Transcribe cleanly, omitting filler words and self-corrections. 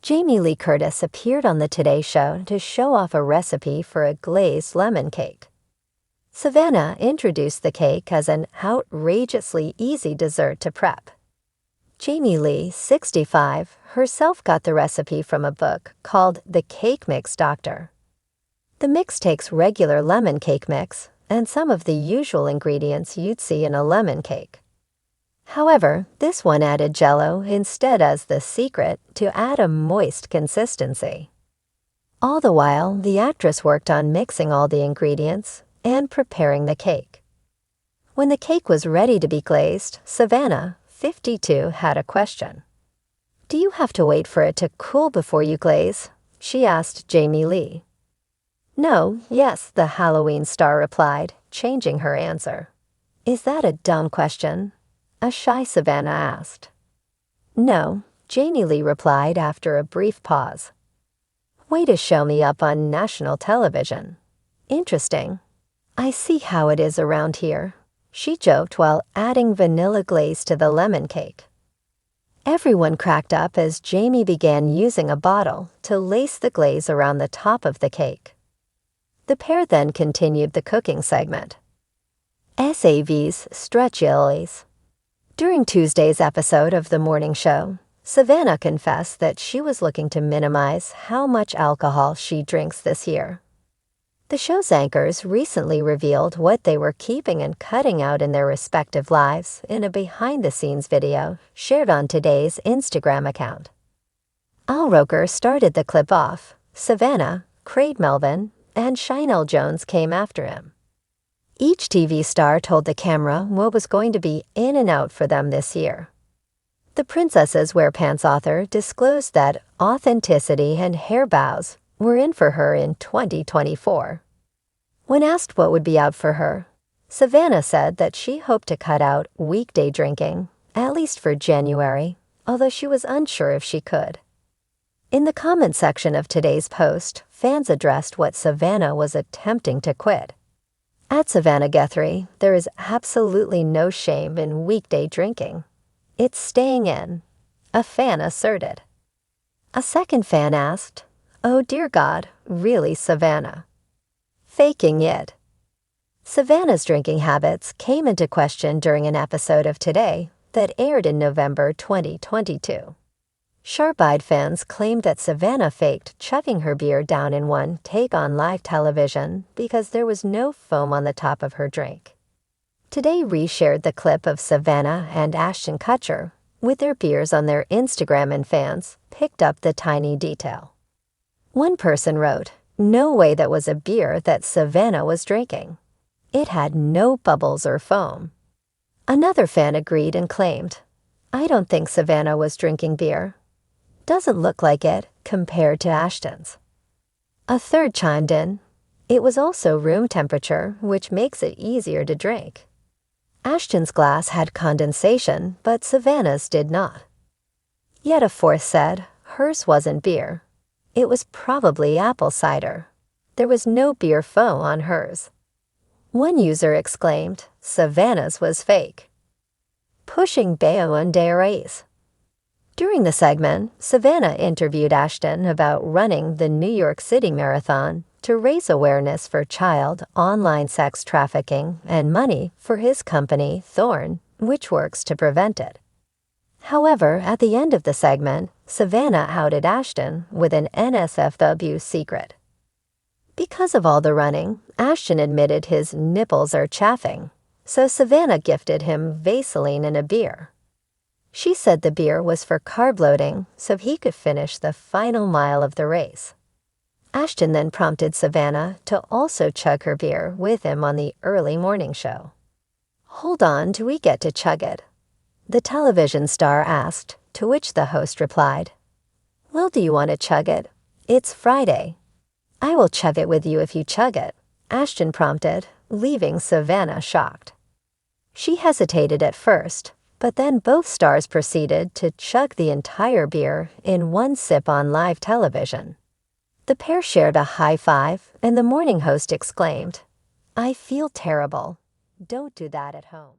Jamie Lee Curtis appeared on the Today Show to show off a recipe for a glazed lemon cake. Savannah introduced the cake as an outrageously easy dessert to prep. Jamie Lee, 65, herself got the recipe from a book called The Cake Mix Doctor. The mix takes regular lemon cake mix and some of the usual ingredients you'd see in a lemon cake. However, this one added Jell-O instead as the secret to add a moist consistency. All the while, the actress worked on mixing all the ingredients and preparing the cake. When the cake was ready to be glazed, Savannah, 52, had a question. "Do you have to wait for it to cool before you glaze?" she asked Jamie Lee. "No, yes," the Halloween star replied, changing her answer. "Is that a dumb question?" a shy Savannah asked. "No," Jamie Lee replied after a brief pause. "Way to show me up on national television. Interesting. I see how it is around here," she joked while adding vanilla glaze to the lemon cake. Everyone cracked up as Jamie began using a bottle to lace the glaze around the top of the cake. The pair then continued the cooking segment. SAV's Stretchilis. During Tuesday's episode of The Morning Show, Savannah confessed that she was looking to minimize how much alcohol she drinks this year. The show's anchors recently revealed what they were keeping and cutting out in their respective lives in a behind-the-scenes video shared on Today's Instagram account. Al Roker started the clip off. Savannah, Craig Melvin, and Sheinelle Jones came after him. Each TV star told the camera what was going to be in and out for them this year. The Princesses Wear Pants author disclosed that authenticity and hair bows were in for her in 2024. When asked what would be out for her, Savannah said that she hoped to cut out weekday drinking, at least for January, although she was unsure if she could. In the comment section of today's post, fans addressed what Savannah was attempting to quit. At Savannah Guthrie, there is absolutely no shame in weekday drinking. It's staying in, a fan asserted. A second fan asked, "Oh dear God, really, Savannah?" Faking it. Savannah's drinking habits came into question during an episode of Today that aired in November 2022. Sharp-eyed fans claimed that Savannah faked chugging her beer down in one take on live television because there was no foam on the top of her drink. Today reshared the clip of Savannah and Ashton Kutcher with their beers on their Instagram, and fans picked up the tiny detail. One person wrote, "No way that was a beer that Savannah was drinking. It had no bubbles or foam." Another fan agreed and claimed, "I don't think Savannah was drinking beer. Doesn't look like it compared to Ashton's." A third chimed in, "It was also room temperature, which makes it easier to drink. Ashton's glass had condensation, but Savannah's did not." Yet a fourth said hers wasn't beer. It was probably apple cider. There was no beer foam on hers. One user exclaimed, "Savannah's was fake." Pushing Bayonne Race. During the segment, Savannah interviewed Ashton about running the New York City Marathon to raise awareness for child online sex trafficking and money for his company, Thorn, which works to prevent it. However, at the end of the segment, Savannah outed Ashton with an NSFW secret. Because of all the running, Ashton admitted his nipples are chafing, so Savannah gifted him Vaseline and a beer. She said the beer was for carb loading so he could finish the final mile of the race. Ashton then prompted Savannah to also chug her beer with him on the early morning show. "Hold on till we get to chug it," the television star asked, to which the host replied, "Well, do you want to chug it? It's Friday." "I will chug it with you if you chug it," Ashton prompted, leaving Savannah shocked. She hesitated at first, but then both stars proceeded to chug the entire beer in one sip on live television. The pair shared a high five, and the morning host exclaimed, "I feel terrible. Don't do that at home."